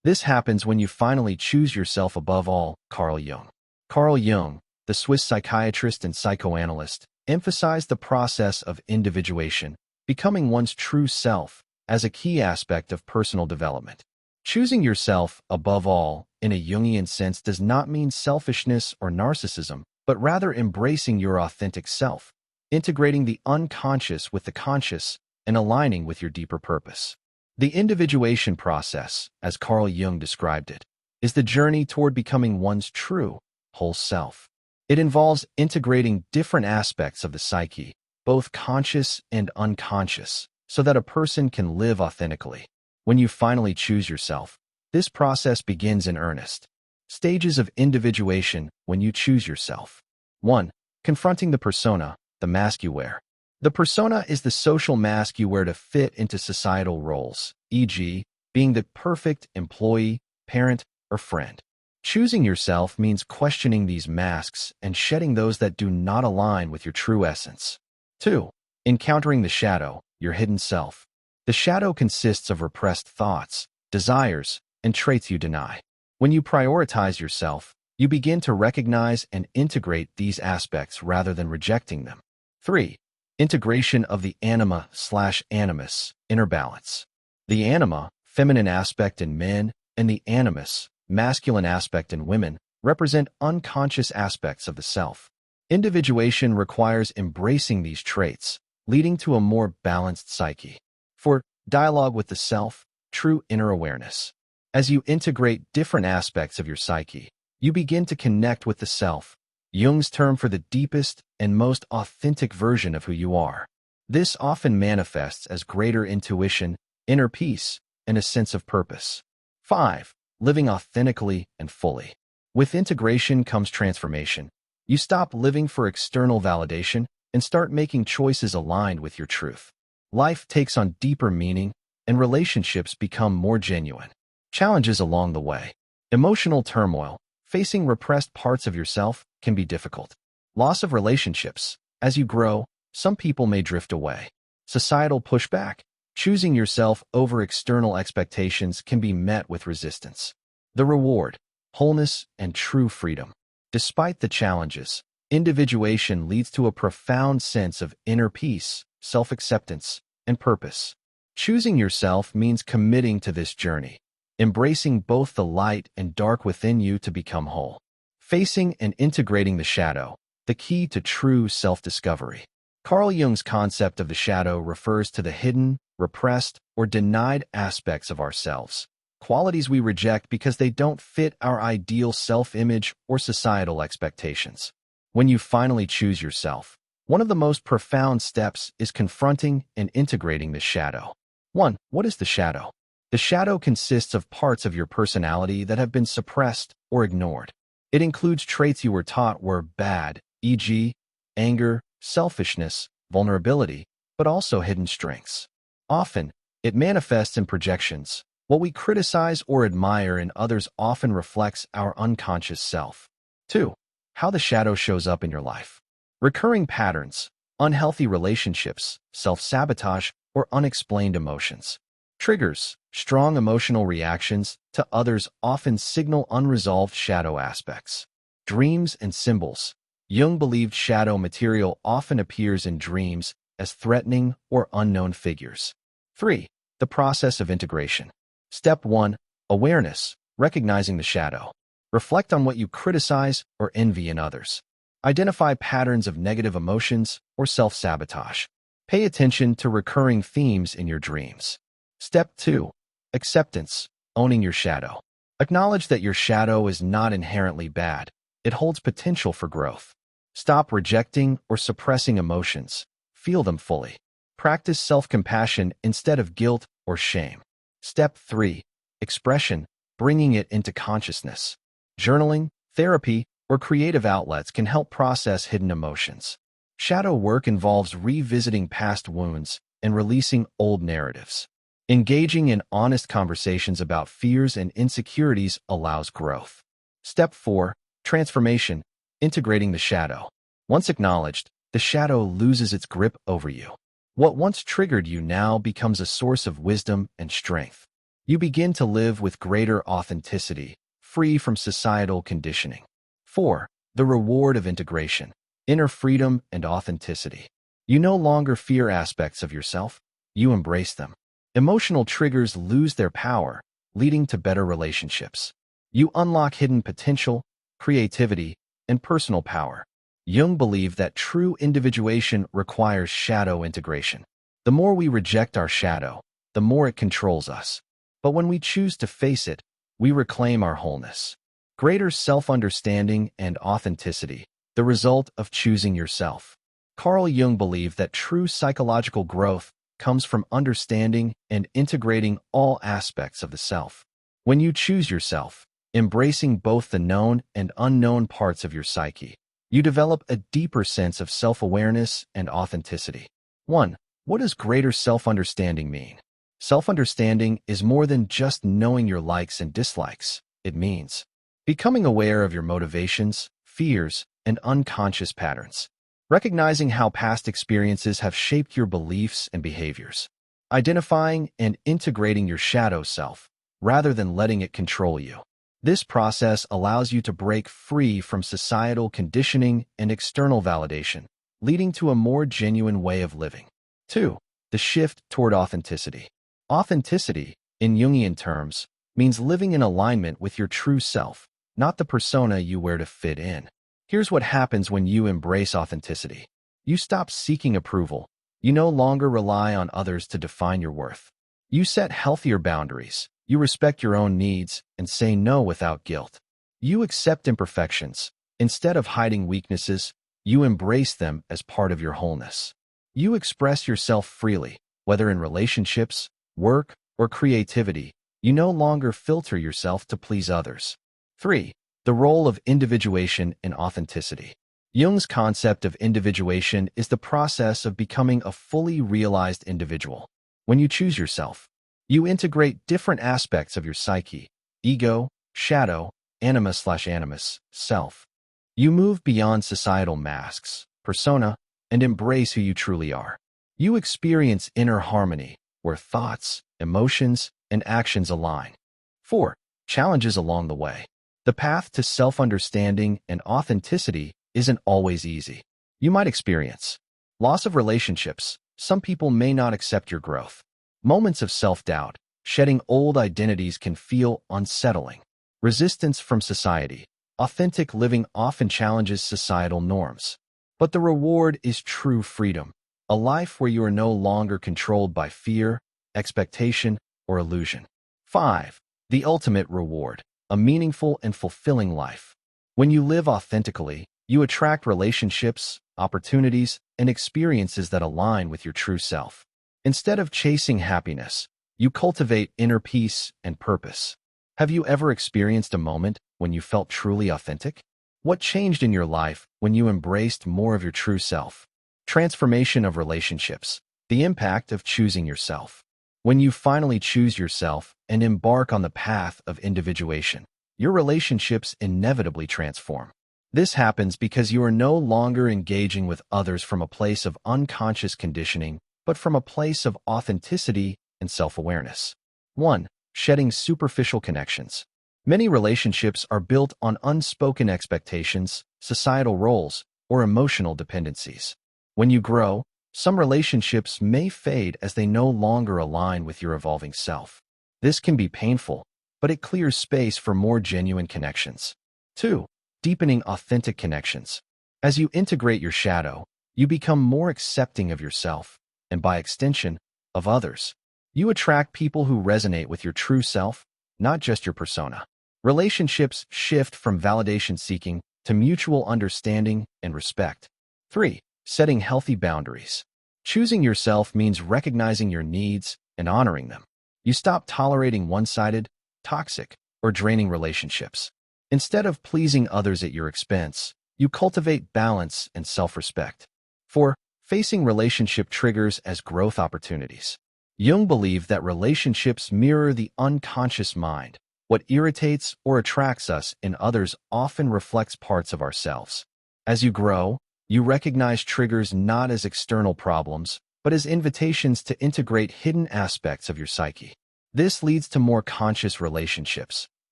This happens when you finally choose yourself above all. Carl Jung. Carl Jung, the Swiss psychiatrist and psychoanalyst, emphasized the process of individuation, becoming one's true self, as a key aspect of personal development. Choosing yourself above all, in a Jungian sense, does not mean selfishness or narcissism, but rather embracing your authentic self, integrating the unconscious with the conscious, and aligning with your deeper purpose. The individuation process, as Carl Jung described it, is the journey toward becoming one's true, whole self. It involves integrating different aspects of the psyche, both conscious and unconscious, so that a person can live authentically. When you finally choose yourself, this process begins in earnest. Stages of individuation when you choose yourself. 1. Confronting the persona, the mask you wear. The persona is the social mask you wear to fit into societal roles, e.g., being the perfect employee, parent, or friend. Choosing yourself means questioning these masks and shedding those that do not align with your true essence. 2. Encountering the shadow, your hidden self. The shadow consists of repressed thoughts, desires, and traits you deny. When you prioritize yourself, you begin to recognize and integrate these aspects rather than rejecting them. 3. Integration of the anima/animus, inner balance. The anima, feminine aspect in men, and the animus, masculine aspect in women, represent unconscious aspects of the self. Individuation requires embracing these traits, leading to a more balanced psyche. 4. Dialogue with the self, true inner awareness. As you integrate different aspects of your psyche, you begin to connect with the self, Jung's term for the deepest and most authentic version of who you are. This often manifests as greater intuition, inner peace, and a sense of purpose. 5. Living authentically and fully. With integration comes transformation. You stop living for external validation and start making choices aligned with your truth. Life takes on deeper meaning, and relationships become more genuine. Challenges along the way. Emotional turmoil. Facing repressed parts of yourself can be difficult. Loss of relationships. As you grow, some people may drift away. Societal pushback. Choosing yourself over external expectations can be met with resistance. The reward, wholeness, and true freedom. Despite the challenges, individuation leads to a profound sense of inner peace, self-acceptance, and purpose. Choosing yourself means committing to this journey, embracing both the light and dark within you to become whole. Facing and integrating the shadow, the key to true self-discovery. Carl Jung's concept of the shadow refers to the hidden, repressed, or denied aspects of ourselves, qualities we reject because they don't fit our ideal self-image or societal expectations. When you finally choose yourself, one of the most profound steps is confronting and integrating the shadow. 1. What is the shadow? The shadow consists of parts of your personality that have been suppressed or ignored. It includes traits you were taught were bad, e.g., anger, selfishness, vulnerability, but also hidden strengths. Often, it manifests in projections. What we criticize or admire in others often reflects our unconscious self. 2. How the shadow shows up in your life. Recurring patterns, unhealthy relationships, self-sabotage, or unexplained emotions. Triggers, strong emotional reactions to others often signal unresolved shadow aspects. Dreams and symbols. Jung believed shadow material often appears in dreams as threatening or unknown figures. 3. The process of integration. Step 1. Awareness, recognizing the shadow. Reflect on what you criticize or envy in others. Identify patterns of negative emotions or self-sabotage. Pay attention to recurring themes in your dreams. Step 2. Acceptance, owning your shadow. Acknowledge that your shadow is not inherently bad. It holds potential for growth. Stop rejecting or suppressing emotions. Feel them fully. Practice self-compassion instead of guilt or shame. Step 3. Expression, bringing it into consciousness. Journaling, therapy, or creative outlets can help process hidden emotions. Shadow work involves revisiting past wounds and releasing old narratives. Engaging in honest conversations about fears and insecurities allows growth. Step 4. Transformation, integrating the shadow. Once acknowledged, the shadow loses its grip over you. What once triggered you now becomes a source of wisdom and strength. You begin to live with greater authenticity, free from societal conditioning. 4. The reward of integration, inner freedom and authenticity. You no longer fear aspects of yourself, you embrace them. Emotional triggers lose their power, leading to better relationships. You unlock hidden potential, creativity, and personal power. Jung believed that true individuation requires shadow integration. The more we reject our shadow, the more it controls us. But when we choose to face it, we reclaim our wholeness. Greater self-understanding and authenticity, the result of choosing yourself. Carl Jung believed that true psychological growth comes from understanding and integrating all aspects of the self. When you choose yourself, embracing both the known and unknown parts of your psyche, you develop a deeper sense of self-awareness and authenticity. 1. What does greater self-understanding mean? Self-understanding is more than just knowing your likes and dislikes. It means becoming aware of your motivations, fears, and unconscious patterns. Recognizing how past experiences have shaped your beliefs and behaviors. Identifying and integrating your shadow self, rather than letting it control you. This process allows you to break free from societal conditioning and external validation, leading to a more genuine way of living. 2. The shift toward authenticity. Authenticity, in Jungian terms, means living in alignment with your true self, not the persona you wear to fit in. Here's what happens when you embrace authenticity. You stop seeking approval. You no longer rely on others to define your worth. You set healthier boundaries. You respect your own needs and say no without guilt. You accept imperfections. Instead of hiding weaknesses, you embrace them as part of your wholeness. You express yourself freely, whether in relationships, work, or creativity. You no longer filter yourself to please others. 3. The role of individuation in authenticity. Jung's concept of individuation is the process of becoming a fully realized individual. When you choose yourself, you integrate different aspects of your psyche, ego, shadow, anima/animus, self. You move beyond societal masks, persona, and embrace who you truly are. You experience inner harmony, where thoughts, emotions, and actions align. 4. Challenges along the way. The path to self-understanding and authenticity isn't always easy. You might experience loss of relationships. Some people may not accept your growth. Moments of self-doubt. Shedding old identities can feel unsettling. Resistance from society. Authentic living often challenges societal norms. But the reward is true freedom, a life where you are no longer controlled by fear, expectation, or illusion. 5. The ultimate reward, a meaningful and fulfilling life. When you live authentically, you attract relationships, opportunities, and experiences that align with your true self. Instead of chasing happiness, you cultivate inner peace and purpose. Have you ever experienced a moment when you felt truly authentic? What changed in your life when you embraced more of your true self? Transformation of relationships, the impact of choosing yourself. When you finally choose yourself and embark on the path of individuation, your relationships inevitably transform. This happens because you are no longer engaging with others from a place of unconscious conditioning, but from a place of authenticity and self-awareness. 1. Shedding superficial connections. Many relationships are built on unspoken expectations, societal roles, or emotional dependencies. When you grow, some relationships may fade as they no longer align with your evolving self. This can be painful, but it clears space for more genuine connections. 2. Deepening authentic connections. As you integrate your shadow, you become more accepting of yourself, and by extension, of others. You attract people who resonate with your true self, not just your persona. Relationships shift from validation-seeking to mutual understanding and respect. 3. Setting healthy boundaries. Choosing yourself means recognizing your needs and honoring them. You stop tolerating one-sided, toxic, or draining relationships. Instead of pleasing others at your expense, you cultivate balance and self-respect. 4. Facing relationship triggers as growth opportunities. Jung believed that relationships mirror the unconscious mind. What irritates or attracts us in others often reflects parts of ourselves. As you grow, you recognize triggers not as external problems, but as invitations to integrate hidden aspects of your psyche. This leads to more conscious relationships,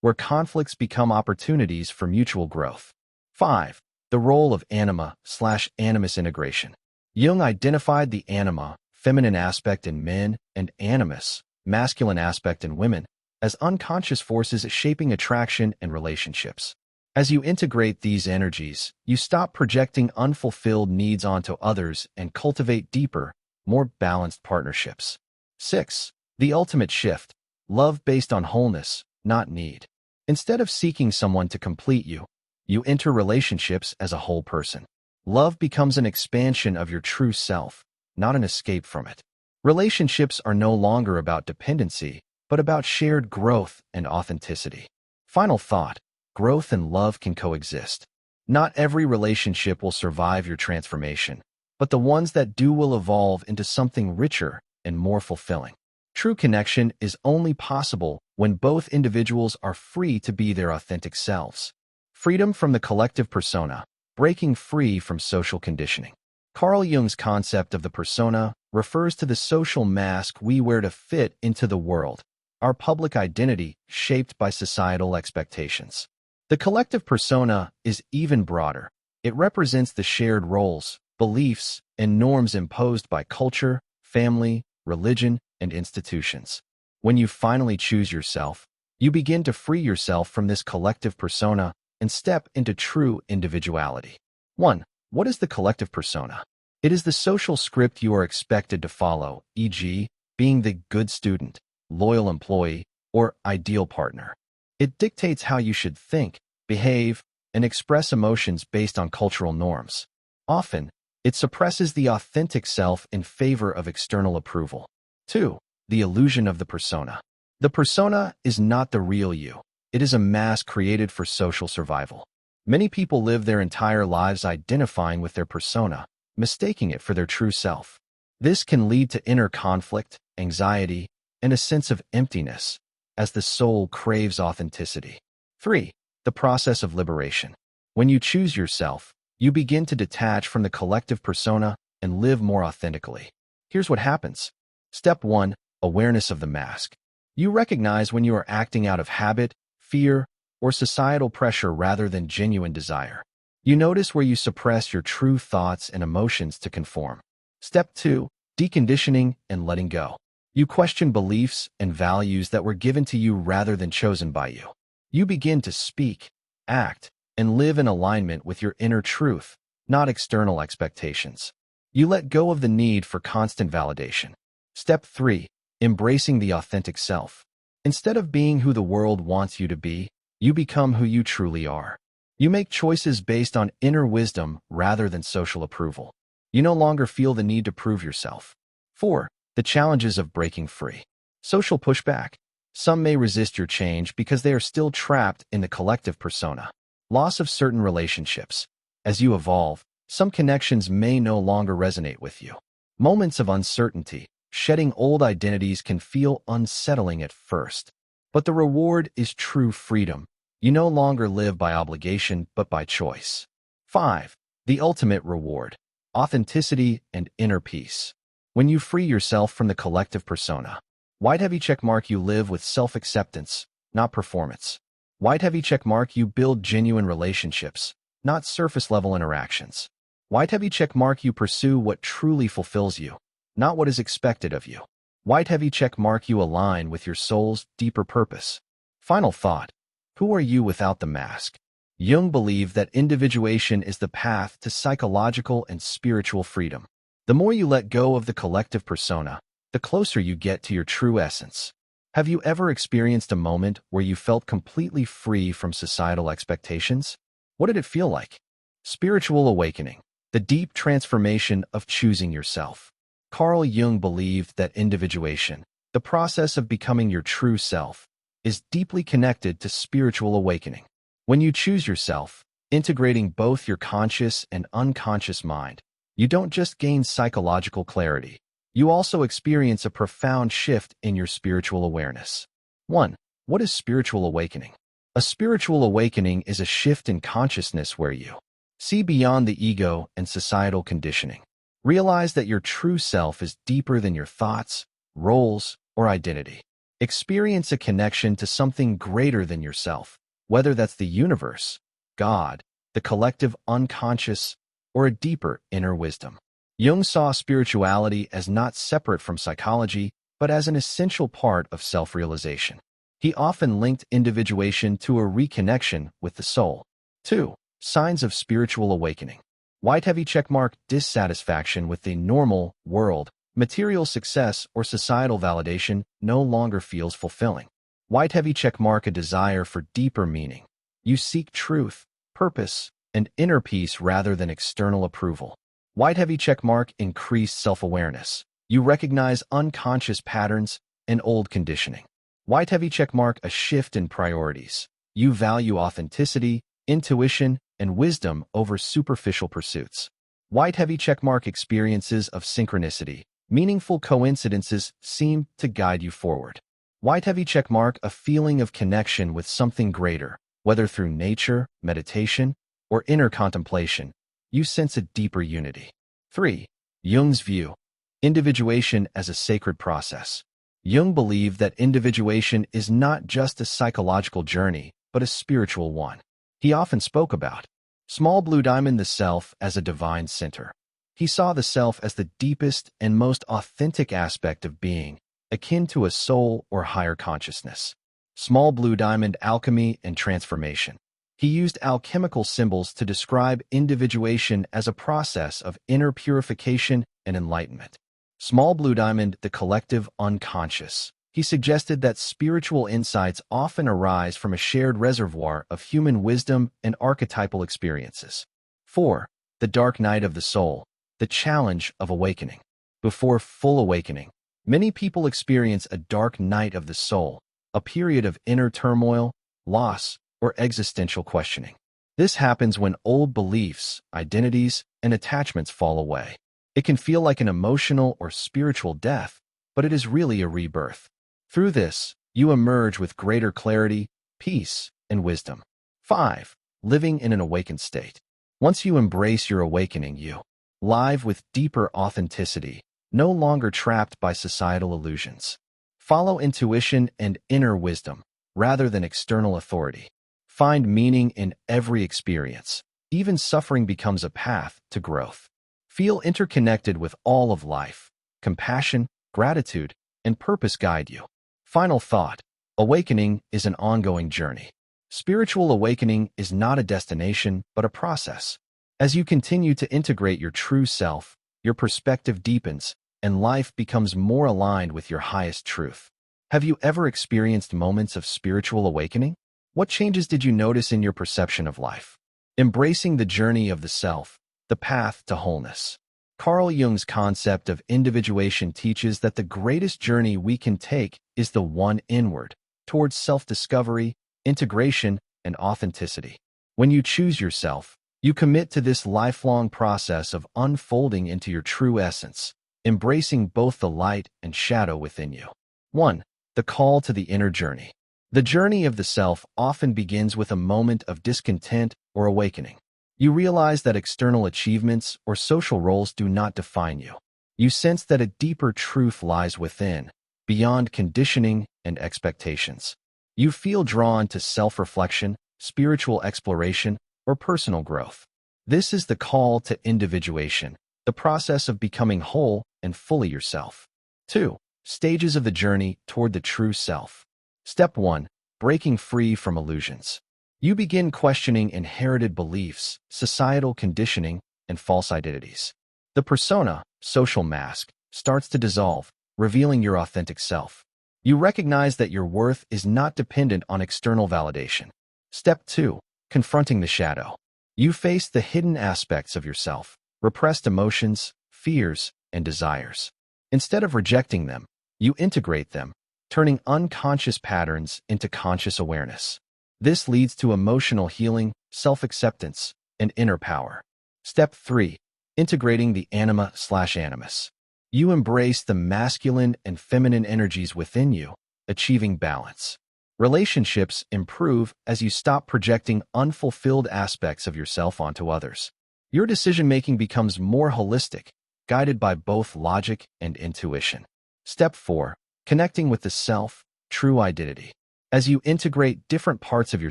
where conflicts become opportunities for mutual growth. 5. The role of anima/animus integration. Jung identified the anima, feminine aspect in men, and animus, masculine aspect in women, as unconscious forces shaping attraction and relationships. As you integrate these energies, you stop projecting unfulfilled needs onto others and cultivate deeper, more balanced partnerships. 6. The ultimate shift. Love based on wholeness, not need. Instead of seeking someone to complete you, you enter relationships as a whole person. Love becomes an expansion of your true self, not an escape from it. Relationships are no longer about dependency, but about shared growth and authenticity. Final thought. Growth and love can coexist. Not every relationship will survive your transformation, but the ones that do will evolve into something richer and more fulfilling. True connection is only possible when both individuals are free to be their authentic selves. Freedom from the collective persona, breaking free from social conditioning. Carl Jung's concept of the persona refers to the social mask we wear to fit into the world, our public identity shaped by societal expectations. The collective persona is even broader. It represents the shared roles, beliefs, and norms imposed by culture, family, religion, and institutions. When you finally choose yourself, you begin to free yourself from this collective persona and step into true individuality. 1. What is the collective persona? It is the social script you are expected to follow, e.g., being the good student, loyal employee, or ideal partner. It dictates how you should think, behave, and express emotions based on cultural norms. Often, it suppresses the authentic self in favor of external approval. 2. The illusion of the persona. The persona is not the real you. It is a mask created for social survival. Many people live their entire lives identifying with their persona, mistaking it for their true self. This can lead to inner conflict, anxiety, and a sense of emptiness, as the soul craves authenticity. 3. The process of liberation. When you choose yourself, you begin to detach from the collective persona and live more authentically. Here's what happens. Step 1. Awareness of the mask. You recognize when you are acting out of habit, fear, or societal pressure rather than genuine desire. You notice where you suppress your true thoughts and emotions to conform. Step 2. Deconditioning and letting go. You question beliefs and values that were given to you rather than chosen by you. You begin to speak, act, and live in alignment with your inner truth, not external expectations. You let go of the need for constant validation. Step 3. Embracing the authentic self. Instead of being who the world wants you to be, you become who you truly are. You make choices based on inner wisdom rather than social approval. You no longer feel the need to prove yourself. 4. The challenges of breaking free. Social pushback. Some may resist your change because they are still trapped in the collective persona. Loss of certain relationships. As you evolve, some connections may no longer resonate with you. Moments of uncertainty. Shedding old identities can feel unsettling at first, but the reward is true freedom. You no longer live by obligation, but by choice. 5. The ultimate reward. Authenticity and inner peace. When you free yourself from the collective persona, white heavy checkmark, you live with self-acceptance, not performance. White heavy checkmark, you build genuine relationships, not surface-level interactions. White heavy checkmark, you pursue what truly fulfills you, not what is expected of you. White heavy checkmark, you align with your soul's deeper purpose. Final thought. Who are you without the mask? Jung believed that individuation is the path to psychological and spiritual freedom. The more you let go of the collective persona, the closer you get to your true essence. Have you ever experienced a moment where you felt completely free from societal expectations? What did it feel like? Spiritual awakening, the deep transformation of choosing yourself. Carl Jung believed that individuation, the process of becoming your true self, is deeply connected to spiritual awakening. When you choose yourself, integrating both your conscious and unconscious mind, you don't just gain psychological clarity, you also experience a profound shift in your spiritual awareness. 1. What is spiritual awakening? A spiritual awakening is a shift in consciousness where you see beyond the ego and societal conditioning. Realize that your true self is deeper than your thoughts, roles, or identity. Experience a connection to something greater than yourself, whether that's the universe, God, the collective unconscious, or a deeper inner wisdom. Jung saw spirituality as not separate from psychology, but as an essential part of self-realization. He often linked individuation to a reconnection with the soul. 2. Signs of spiritual awakening. White heavy checkmark dissatisfaction with the normal world, material success, or societal validation no longer feels fulfilling. White heavy checkmark a desire for deeper meaning. You seek truth, purpose, and inner peace rather than external approval. White heavy checkmark increased self-awareness. You recognize unconscious patterns and old conditioning. White heavy checkmark a shift in priorities. You value authenticity, intuition, and wisdom over superficial pursuits. White heavy checkmark experiences of synchronicity. Meaningful coincidences seem to guide you forward. White heavy checkmark a feeling of connection with something greater, whether through nature, meditation, or inner contemplation. You sense a deeper unity. 3. Jung's view. Individuation as a sacred process. Jung believed that individuation is not just a psychological journey, but a spiritual one. He often spoke about small blue diamond, the self, as a divine center. He saw the self as the deepest and most authentic aspect of being, akin to a soul or higher consciousness. Small blue diamond alchemy and transformation. He used alchemical symbols to describe individuation as a process of inner purification and enlightenment. Small blue diamond, the collective unconscious. He suggested that spiritual insights often arise from a shared reservoir of human wisdom and archetypal experiences. 4. The dark night of the soul, the challenge of awakening. Before full awakening, many people experience a dark night of the soul, a period of inner turmoil, loss, or existential questioning. This happens when old beliefs, identities, and attachments fall away. It can feel like an emotional or spiritual death, but it is really a rebirth. Through this, you emerge with greater clarity, peace, and wisdom. 5. Living in an awakened state. Once you embrace your awakening, you live with deeper authenticity, no longer trapped by societal illusions. Follow intuition and inner wisdom, rather than external authority. Find meaning in every experience. Even suffering becomes a path to growth. Feel interconnected with all of life. Compassion, gratitude, and purpose guide you. Final thought. Awakening is an ongoing journey. Spiritual awakening is not a destination, but a process. As you continue to integrate your true self, your perspective deepens, and life becomes more aligned with your highest truth. Have you ever experienced moments of spiritual awakening? What changes did you notice in your perception of life? Embracing the journey of the self, the path to wholeness. Carl Jung's concept of individuation teaches that the greatest journey we can take is the one inward, towards self-discovery, integration, and authenticity. When you choose yourself, you commit to this lifelong process of unfolding into your true essence, embracing both the light and shadow within you. 1. The call to the inner journey. The journey of the self often begins with a moment of discontent or awakening. You realize that external achievements or social roles do not define you. You sense that a deeper truth lies within, beyond conditioning and expectations. You feel drawn to self-reflection, spiritual exploration, or personal growth. This is the call to individuation, the process of becoming whole and fully yourself. 2. Stages of the journey toward the true self. Step 1. Breaking free from illusions. You begin questioning inherited beliefs, societal conditioning, and false identities. The persona, social mask, starts to dissolve, revealing your authentic self. You recognize that your worth is not dependent on external validation. Step 2. Confronting the shadow. You face the hidden aspects of yourself, repressed emotions, fears, and desires. Instead of rejecting them, you integrate them, turning unconscious patterns into conscious awareness. This leads to emotional healing, self-acceptance, and inner power. Step 3. Integrating the anima/animus. You embrace the masculine and feminine energies within you, achieving balance. Relationships improve as you stop projecting unfulfilled aspects of yourself onto others. Your decision-making becomes more holistic, guided by both logic and intuition. Step 4. Connecting with the self, true identity. As you integrate different parts of your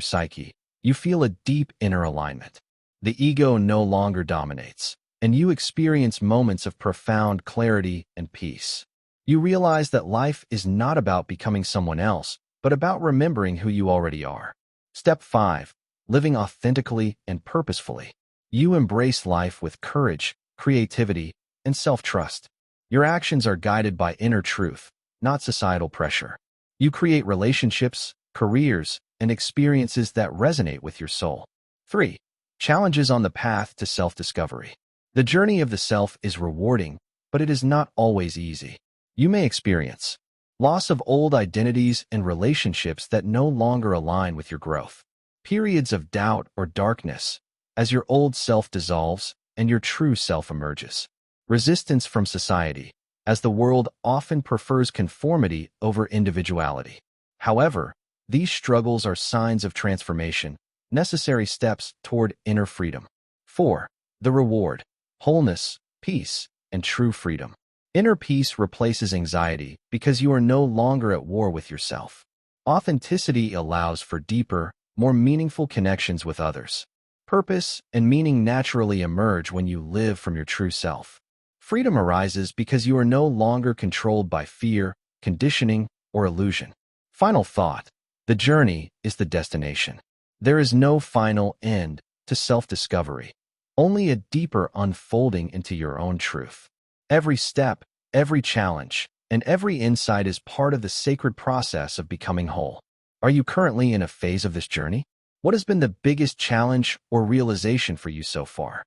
psyche, you feel a deep inner alignment. The ego no longer dominates, and you experience moments of profound clarity and peace. You realize that life is not about becoming someone else, but about remembering who you already are. Step 5. Living authentically and purposefully. You embrace life with courage, creativity, and self-trust. Your actions are guided by inner truth, not societal pressure. You create relationships, careers, and experiences that resonate with your soul. 3. Challenges on the path to self-discovery. The journey of the self is rewarding, but it is not always easy. You may experience loss of old identities and relationships that no longer align with your growth. Periods of doubt or darkness, as your old self dissolves and your true self emerges. Resistance from society, as the world often prefers conformity over individuality. However, these struggles are signs of transformation, necessary steps toward inner freedom. 4. The reward, wholeness, peace, and true freedom. Inner peace replaces anxiety because you are no longer at war with yourself. Authenticity allows for deeper, more meaningful connections with others. Purpose and meaning naturally emerge when you live from your true self. Freedom arises because you are no longer controlled by fear, conditioning, or illusion. Final thought: the journey is the destination. There is no final end to self-discovery, only a deeper unfolding into your own truth. Every step, every challenge, and every insight is part of the sacred process of becoming whole. Are you currently in a phase of this journey? What has been the biggest challenge or realization for you so far?